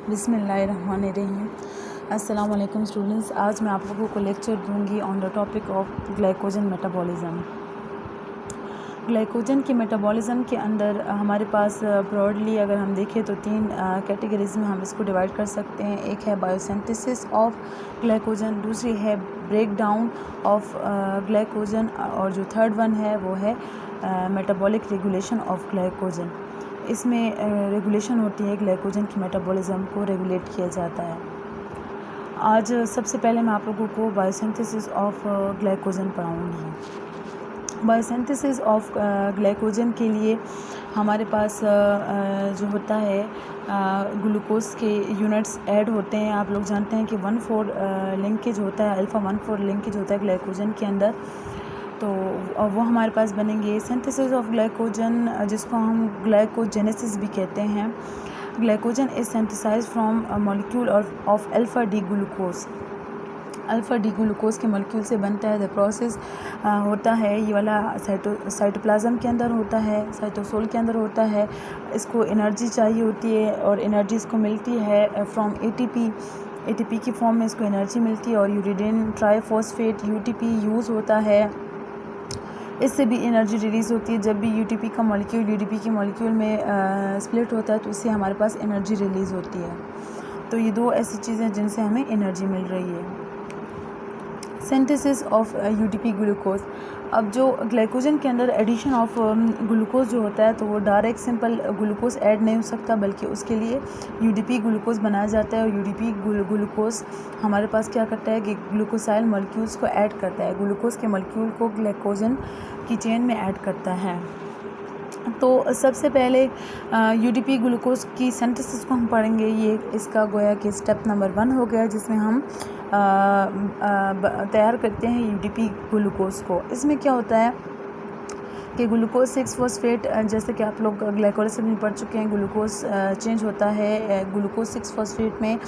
बिस्मिल्लाहिर्रहमानिर्रहीम। अस्सलाम वालेकुम स्टूडेंट्स। आज मैं आप लोगों को लेक्चर दूंगी on the topic of glycogen metabolism. Glycogen के मेटाबॉलिज्म के अंदर हमारे पास ब्रॉडली अगर हम देखें तो तीन कैटेगरीज में हम इसको डिवाइड कर सकते हैं। एक है बायोसिंथेसिस ऑफ ग्लाइकोजन, दूसरी है ब्रेक डाउन ऑफ ग्लाइकोजन, और जो थर्ड वन है वो है मेटाबॉलिक रेगुलेशन ऑफ ग्लाइकोजन। इसमें रेगुलेशन होती है, ग्लाइकोजन की मेटाबॉलिज्म को रेगुलेट किया जाता है। आज सबसे पहले मैं आप लोगों को बायोसिंथेसिस ऑफ ग्लाइकोजन पढ़ाऊँगी। बायोसिंथेसिस ऑफ ग्लाइकोजन के लिए हमारे पास जो होता है ग्लूकोज के यूनिट्स ऐड होते हैं। आप लोग जानते हैं कि 1,4 लिंकेज होता है, अल्फ़ा 1,4 लिंकेज होता है ग्लाइकोजन के अंदर, तो वो हमारे पास बनेंगे। सिंथेसिस ऑफ ग्लाइकोजन, जिसको हम ग्लाइकोजेनेसिस भी कहते हैं। Glycogen is synthesised from molecule of alpha D glucose. Alpha D glucose के मॉलिक्यूल से बनता है। द प्रोसेस होता है ये वाला साइटोप्लाज्म के अंदर होता है, साइटोसोल के अंदर होता है। इसको एनर्जी चाहिए होती है और एनर्जी इसको मिलती है फ्रॉम एटीपी की फॉर्म में इसको एनर्जी मिलती है, और यूरिडिन ट्राईफॉस्फेट यूटीपी यूज़ होता है। इससे भी एनर्जी रिलीज़ होती है। जब भी यूटीपी का मॉलिक्यूल यूडीपी के मॉलिक्यूल में स्प्लिट होता है तो इससे हमारे पास एनर्जी रिलीज़ होती है। तो ये दो ऐसी चीज़ें हैं जिनसे हमें एनर्जी मिल रही है। Synthesis of UDP glucose. अब जो ग्लाइकोजन के अंदर एडिशन ऑफ ग्लूकोज जो होता है तो वो डायरेक्ट सिंपल ग्लूकोज ऐड नहीं हो सकता, बल्कि उसके लिए यूडीपी ग्लूकोज बनाया जाता है। और यूडीपी ग्लूकोज हमारे पास क्या करता है कि ग्लूकोसाइल मॉलिक्यूल्स को ऐड करता है, ग्लूकोज के मॉलिक्यूल को ग्लाइकोजन की चेन में ऐड करता है। तो सबसे पहले यूडीपी ग्लूकोज की सिंथेसिस को हम पढ़ेंगे। ये इसका गोया कि स्टेप नंबर 1 हो गया, जिसमें हम तैयार करते हैं यूडीपी ग्लूकोज को। इसमें क्या होता है कि ग्लूकोज 6-फॉस्फेट, जैसे कि आप लोग ग्लाइकोलाइसिस में पढ़ चुके हैं, ग्लूकोज चेंज होता है ग्लूकोज 6-फॉस्फेट में,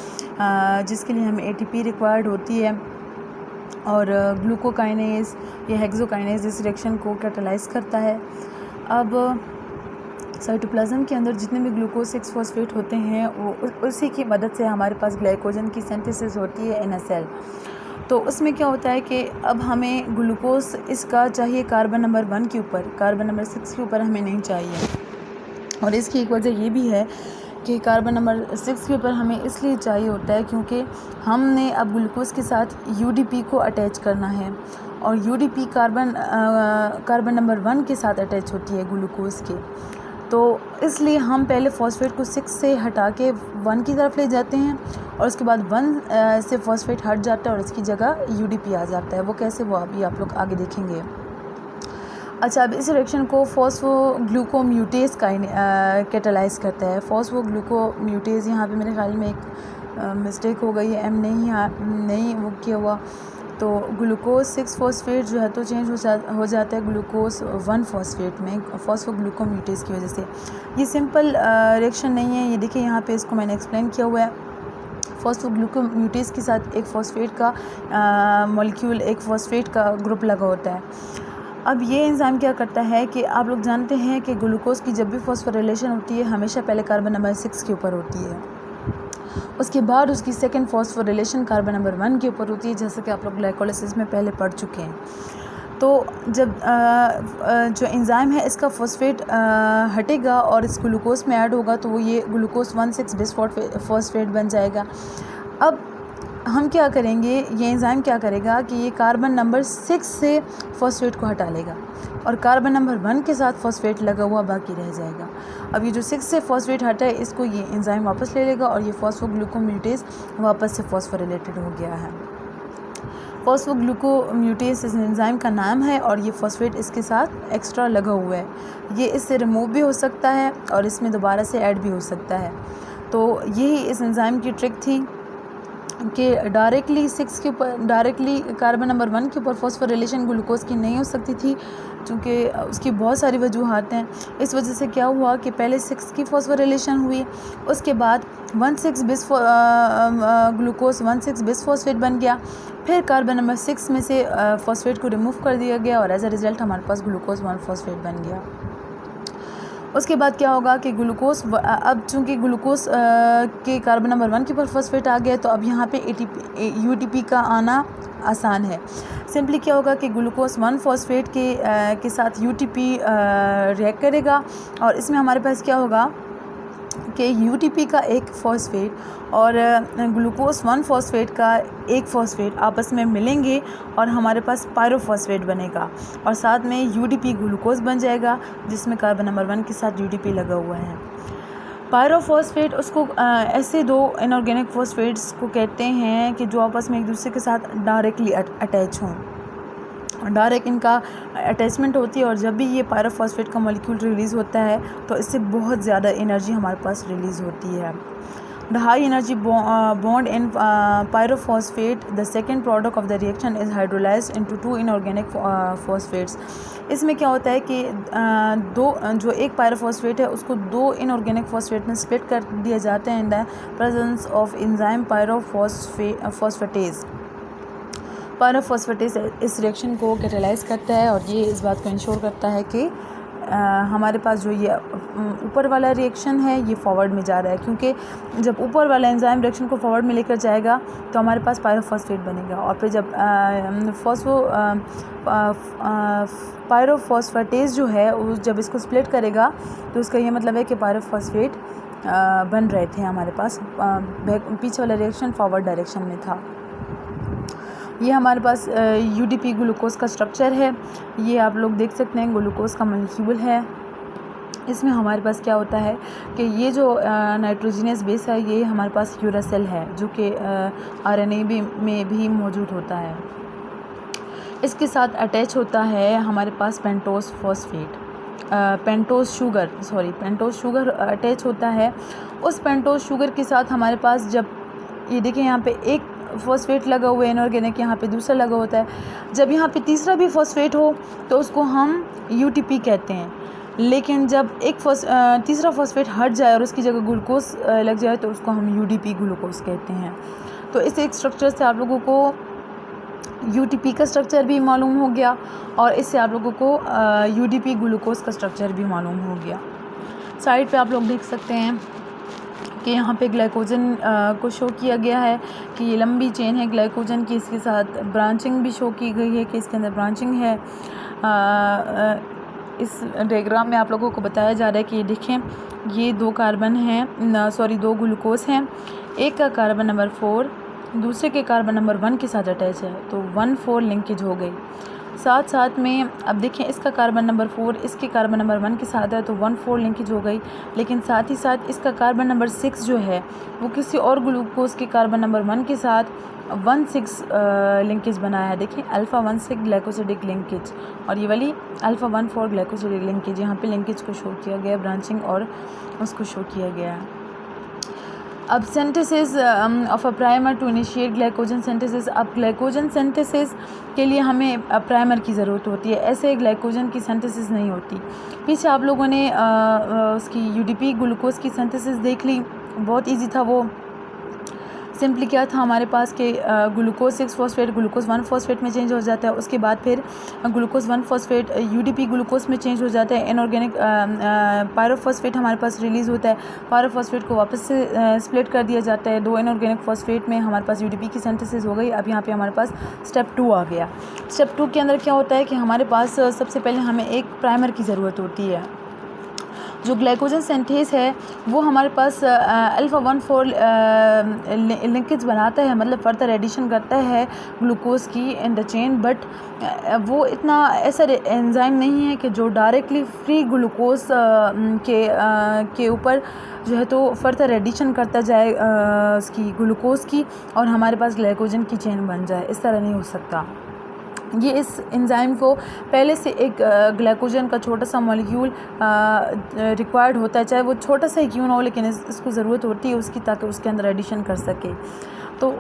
जिसके लिए हमें एटीपी रिक्वायर्ड होती है। और ग्लूकोकाइनेज या हेक्सोकाइनेज इस रिएक्शन को कैटालाइज करता है। अब साइटोप्लाज्म के अंदर जितने भी ग्लूकोज 6-फॉस्फेट होते हैं वो उसी की मदद से हमारे पास ग्लाइकोजन की सिंथेसिस होती है इन अ सेल। तो उसमें क्या होता है कि अब हमें ग्लूकोज इसका चाहिए कार्बन नंबर 1 के ऊपर, कार्बन नंबर 6 के ऊपर हमें नहीं चाहिए। और इसकी एक वजह ये भी है कि कार्बन नंबर 6 के ऊपर हमें इसलिए चाहिए होता है क्योंकि हमने अब ग्लूकोज के साथ यूडीपी को अटैच करना है, और यूडीपी कार्बन नंबर 1 के साथ अटैच होती है ग्लूकोज के। तो इसलिए हम पहले फॉस्फेट को 6 से हटा के 1 की तरफ ले जाते हैं, और उसके बाद 1 से फॉस्फेट हट जाता है और इसकी जगह यूडीपी आ जाता है। वो कैसे, वो अभी आप लोग आगे देखेंगे। अच्छा, अब इस रिएक्शन को फॉस्फोग्लूकोम्यूटेज कैटालाइज करता है। फॉस्फोग्लूकोम्यूटेज, यहाँ पे मेरे ख्याल में एक मिस्टेक हो गई है, एम नहीं वो किया हुआ, तो ग्लूकोज 6-फॉस्फेट जो है तो चेंज हो जाता है ग्लूकोज 1-फॉस्फेट में फॉस्फोग्लूकोम्यूटेज की वजह से। ये सिंपल रिएक्शन नहीं है, ये देखिए यहाँ पे इसको मैंने एक्सप्लेन किया हुआ है। फॉस्फोग्लूकोम्यूटेज के साथ एक फॉस्फेट का मॉलिक्यूल, एक फॉस्फेट का ग्रुप लगा होता है। अब ये एंजाइम क्या करता है कि आप लोग जानते हैं कि ग्लूकोज की जब भी फॉस्फोरिलेशन होती है हमेशा पहले कार्बन नंबर 6 के ऊपर होती है, उसके बाद उसकी सेकंड फॉस्फोरिलेशन कार्बन नंबर 1 के ऊपर होती है, जैसे कि आप लोग ग्लाइकोलाइसिस में पहले पढ़ चुके हैं। तो जब जो एंजाइम है इसका फॉस्फेट हटेगा और इस ग्लूकोज में ऐड होगा तो वो ये ग्लूकोज 1,6-बिसफॉस्फेट बन जाएगा। अब हम क्या करेंगे, ये एंजाइम क्या करेगा कि ये कार्बन नंबर 6 से फॉस्फेट को हटा लेगा और कार्बन नंबर 1 के साथ फॉस्फेट लगा हुआ बाकी रह जाएगा। अब ये जो 6 से फॉस्फेट हटा है इसको ये एंजाइम वापस ले लेगा और ये फॉस्फोग्लूकोम्यूटेज वापस से फॉस्फोरिलेटेड हो गया है। फॉस्फोग्लूकोम्यूटेज इस एंजाइम का नाम है, और ये फॉस्फेट इसके साथ एक्स्ट्रा लगा हुआ है। ये इससे रिमूव भी हो सकता है और इसमें दोबारा से ऐड भी हो सकता है। तो यही इस एंजाइम की ट्रिक थी कि डायरेक्टली 6 के ऊपर, डायरेक्टली कार्बन नंबर 1 के ऊपर फॉस्फोरिलेशन ग्लूकोज की नहीं हो सकती थी, क्योंकि उसकी बहुत सारी वजूहात हैं। इस वजह से क्या हुआ कि पहले 6 की फॉस्फोरिलेशन हुई, उसके बाद 1,6-बिसफॉस्फेट बन गया, फिर कार्बन नंबर 6 में से फॉस्फेट को रिमूव कर दिया गया और एज अ रिज़ल्ट हमारे पास ग्लूकोज 1-फॉस्फेट बन गया। उसके बाद क्या होगा कि ग्लूकोज अब चूँकि ग्लूकोज के कार्बन नंबर 1 के ऊपर फॉस्फेट आ गया, तो अब यहाँ पे ATP का आना आसान है। सिंपली क्या होगा कि ग्लूकोज 1 फॉस्फेट के साथ UTP रिएक्ट करेगा, और इसमें हमारे पास क्या होगा कि UTP का एक फॉस्फेट और ग्लूकोज 1 फॉस्फेट का एक फॉस्फेट आपस में मिलेंगे और हमारे पास पायरोफॉस्फेट बनेगा, और साथ में UDP ग्लूकोज बन जाएगा जिसमें कार्बन नंबर 1 के साथ UDP लगा हुआ है। पायरोफॉस्फेट उसको ऐसे दो इनऑर्गेनिक फॉस्फेट्स को कहते हैं कि जो आपस में एक दूसरे के साथ डायरेक्टली अटैच हों, डायरेक्ट इनका अटैचमेंट होती है, और जब भी ये पायरोफॉस्फेट का मॉलिक्यूल रिलीज़ होता है तो इससे बहुत ज़्यादा एनर्जी हमारे पास रिलीज़ होती है। The high energy bond in pyrophosphate, the second product of the reaction is hydrolysed into 2 inorganic phosphates. इसमें क्या होता है कि जो एक पायरोफॉस्फेट है उसको 2 इनऑर्गेनिक फॉस्फेट में स्प्लिट कर दिया जाता है in the presence of enzyme pyrophosphatase. Pyrophosphatase इस रिएक्शन को कैटेलाइज करता है, और ये इस बात को इंश्योर करता है कि हमारे पास जो ये ऊपर वाला रिएक्शन है ये फॉरवर्ड में जा रहा है, क्योंकि जब ऊपर वाला एंजाइम रिएक्शन को फॉरवर्ड में लेकर जाएगा तो हमारे पास पायरोफॉस्फेट बनेगा, और फिर जब पायरोफॉस्फेटेज जो है जब इसको स्प्लिट करेगा तो इसका ये मतलब है कि पायरोफॉस्फेट बन रहे थे हमारे पास, पीछे वाला रिएक्शन फॉरवर्ड डायरेक्शन में था। ये हमारे पास UDP ग्लूकोज का स्ट्रक्चर है, ये आप लोग देख सकते हैं ग्लूकोज का मॉलिक्यूल है। इसमें हमारे पास क्या होता है कि ये जो नाइट्रोजनस बेस है ये हमारे पास यूरासिल है, जो कि RNA में भी मौजूद होता है। इसके साथ अटैच होता है हमारे पास पेंटोस शुगर अटैच होता है। उस पेंटोस शुगर के साथ हमारे पास, जब ये देखिए यहाँ पे एक फॉस्फेट लगा हुआ है इनऑर्गेनिक, यहाँ पे दूसरा लगा होता है, जब यहाँ पे तीसरा भी फॉस्फेट हो तो उसको हम UTP कहते हैं, लेकिन जब तीसरा फॉस्फेट हट जाए और उसकी जगह ग्लूकोज लग जाए तो उसको हम UDP ग्लूकोज कहते हैं। तो इस एक स्ट्रक्चर से आप लोगों को UTP का स्ट्रक्चर भी मालूम हो गया, और इससे आप लोगों को UDP ग्लूकोज का स्ट्रक्चर भी मालूम हो गया। साइड पे आप लोग देख सकते हैं कि यहाँ पे ग्लाइकोजन को शो किया गया है कि ये लंबी चेन है ग्लाइकोजन की, इसके साथ ब्रांचिंग भी शो की गई है कि इसके अंदर ब्रांचिंग है। इस डायग्राम में आप लोगों को बताया जा रहा है कि ये देखें, ये 2 ग्लूकोज हैं, एक का कार्बन नंबर 4 दूसरे के कार्बन नंबर 1 के साथ अटैच है, तो 1,4 लिंकेज हो गई। साथ में अब देखें, इसका कार्बन नंबर 4 इसके कार्बन नंबर 1 के साथ है तो 1,4 लिंकेज हो गई, लेकिन साथ ही साथ इसका कार्बन नंबर 6 जो है वो किसी और ग्लूकोज के कार्बन नंबर 1 के साथ 1,6 लिंकेज बनाया है। देखें, अल्फ़ा 1,6 ग्लाइकोसिडिक लिंकेज, और ये वाली अल्फ़ा 1,4 ग्लाइकोसिडिक लिंकेज, यहाँ पे लिंकेज को शो किया गया, ब्रांचिंग और उसको शो किया गया है। अब synthesis of a primer to initiate glycogen synthesis. अब ग्लाइकोजन सिंथेसिस के लिए हमें प्राइमर की ज़रूरत होती है, ऐसे ग्लाइकोजन की सिंथेसिस नहीं होती। पीछे आप लोगों ने उसकी UDP ग्लूकोज की सिंथेसिस देख ली, बहुत इजी था वो। सिंपली क्या था हमारे पास कि ग्लूकोज 6 फॉस्फेट ग्लूकोज 1 फॉस्फेट में चेंज हो जाता है, उसके बाद फिर ग्लूकोज 1 फॉस्फेट UDP ग्लूकोज में चेंज हो जाता है, इनऑर्गेनिक पायरोफॉस्फेट हमारे पास रिलीज़ होता है, पायरोफॉस्फेट को वापस से स्प्लिट कर दिया जाता है 2 इनऑर्गेनिक फॉस्फेट में, हमारे पास UDP की सिंथेसिस हो गई। अब यहाँ पे हमारे पास स्टेप 2 आ गया। स्टेप 2 के अंदर क्या होता है कि हमारे पास सबसे पहले हमें एक प्राइमर की ज़रूरत होती है। जो ग्लाइकोजन सिंथेस है वो हमारे पास अल्फ़ा 1,4 लिंकेज बनाता है, मतलब फर्दर एडिशन करता है ग्लूकोज की इन द चेन, बट वो इतना ऐसा एंजाइम नहीं है कि जो डायरेक्टली फ्री ग्लूकोज के ऊपर जो है तो फर्दर एडिशन करता जाए उसकी ग्लूकोज की और हमारे पास ग्लाइकोजन की चेन बन जाए, इस तरह नहीं हो सकता। ये इस एंजाइम को पहले से एक ग्लाइकोजन का छोटा सा मॉलिक्यूल रिक्वायर्ड होता है, चाहे वो छोटा सा ही क्यों ना हो, लेकिन इसको ज़रूरत होती है उसकी ताकि उसके अंदर एडिशन कर सके। तो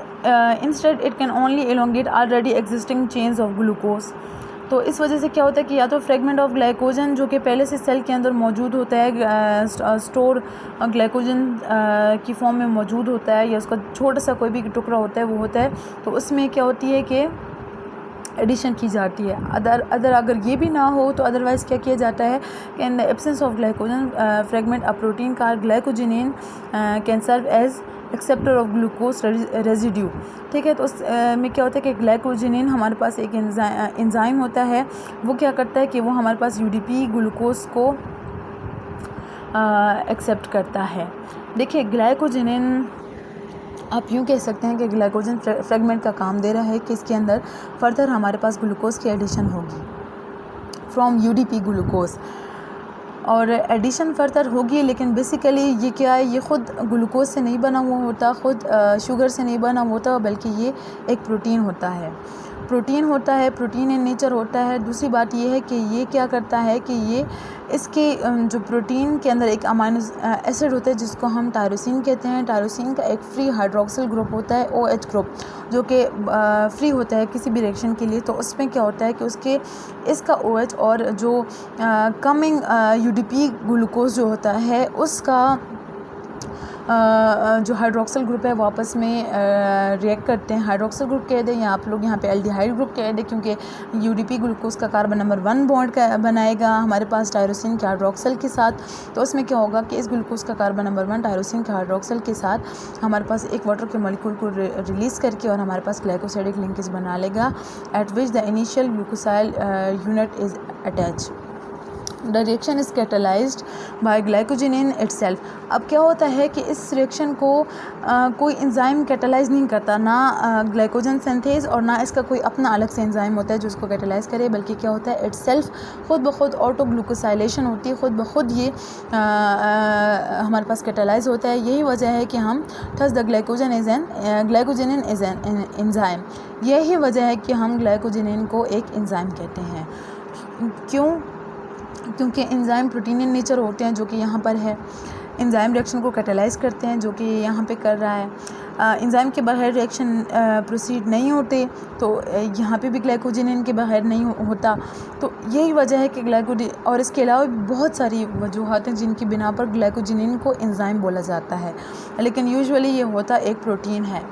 instead it can only elongate already existing chains of glucose. तो इस वजह से क्या होता है कि या तो फ्रेगमेंट ऑफ ग्लाइकोजन जो कि पहले से सेल के अंदर मौजूद होता है, स्टोर ग्लाइकोजन की फॉर्म में मौजूद होता है, या उसका छोटा सा कोई भी टुकड़ा होता है वो होता है, तो उसमें क्या होती है कि एडिशन की जाती है। अगर ये भी ना हो तो अदरवाइज़ क्या किया जाता है कि in the absence of glycogen fragment a protein called glycogenin can serve as acceptor of glucose residue. ठीक है, तो उस में क्या होता है कि ग्लाइकोजिनिन हमारे पास एक एंजाइम होता है, वो क्या करता है कि वो हमारे पास यूडीपी ग्लूकोज को एक्सेप्ट करता है। देखिए, ग्लाइकोजिनिन आप यूँ कह सकते हैं कि ग्लाइकोजन फ्रेगमेंट का काम दे रहा है कि इसके अंदर फर्दर हमारे पास ग्लूकोज की एडिशन होगी फ्रॉम यूडीपी ग्लूकोज, और एडिशन फर्दर होगी। लेकिन बेसिकली ये क्या है, ये ख़ुद ग्लूकोज से नहीं बना हुआ होता, ख़ुद शुगर से नहीं बना होता, बल्कि ये एक प्रोटीन होता है, प्रोटीन इन नेचर होता है। दूसरी बात ये है कि ये क्या करता है कि ये इसके जो प्रोटीन के अंदर एक अमाइनो एसिड होता है जिसको हम टायरोसिन कहते हैं। टायरोसिन का एक फ्री हाइड्रोक्सिल ग्रुप होता है, OH ग्रुप, जो कि फ्री होता है किसी भी रिएक्शन के लिए। तो उसमें क्या होता है कि इसका OH और जो कमिंग यूडीपी ग्लूकोज जो होता है उसका जो हाइड्रोक्सिल ग्रुप है वापस में रिएक्ट करते हैं। हाइड्रोक्सिल ग्रुप कह दें या आप लोग यहाँ पे एल्डिहाइड ग्रुप कह दें, क्योंकि यूडीपी ग्लूकोज का कार्बन नंबर 1 बॉन्ड का बनाएगा हमारे पास टायरोसिन के हाइड्रोक्सिल के साथ। तो उसमें क्या होगा कि इस ग्लूकोज का कार्बन नंबर 1 टायरोसिन के हाइड्रोक्सिल के साथ हमारे पास एक वाटर के मॉलिक्यूल को रिलीज़ करके और हमारे पास ग्लाइकोसाइडिक लिंकेज बना लेगा, at which the initial glucosyl unit is attach. The reaction is catalysed by glycogenin itself. अब क्या होता है कि इस रिएक्शन को कोई एंजाइम कैटलाइज नहीं करता, ना ग्लाइकोजन सिंथेज और ना इसका कोई अपना अलग से एंजाइम होता है जो इसको कैटलाइज करे, बल्कि क्या होता है इटसेल्फ खुद ब खुद ऑटो ग्लूकोसाइलेशन होती है, खुद ब खुद ये हमारे पास कैटलाइज होता है। यही वजह है कि हम thus the glycogenin is an enzyme. यही वजह है कि हम ग्लाइकोजिनिन को एक एंजाइम कहते हैं। क्यों? क्योंकि एंजाइम प्रोटीन इन नेचर होते हैं, जो कि यहाँ पर है। एंजाइम रिएक्शन को कैटलाइज करते हैं, जो कि यहाँ पे कर रहा है। एंजाइम के बगैर रिएक्शन प्रोसीड नहीं होते, तो यहाँ पे भी ग्लाइकोजिनिन के बगैर नहीं होता। तो यही वजह है कि और इसके अलावा बहुत सारी वजूहत हैं जिनकी बिना पर ग्लाइकोजिनिन को एंजाइम बोला जाता है, लेकिन यूजुअली ये होता एक प्रोटीन है।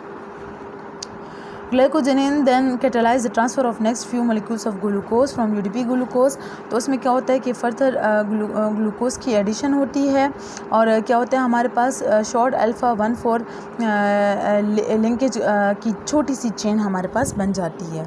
Glycogenin then catalyse the transfer of next few molecules of glucose from UDP glucose. तो उसमें क्या होता है कि फर्दर ग्लूकोज की एडिशन होती है, और क्या होता है हमारे पास शॉर्ट अल्फ़ा 1,4 लिंकेज की छोटी सी चेन हमारे पास बन जाती है।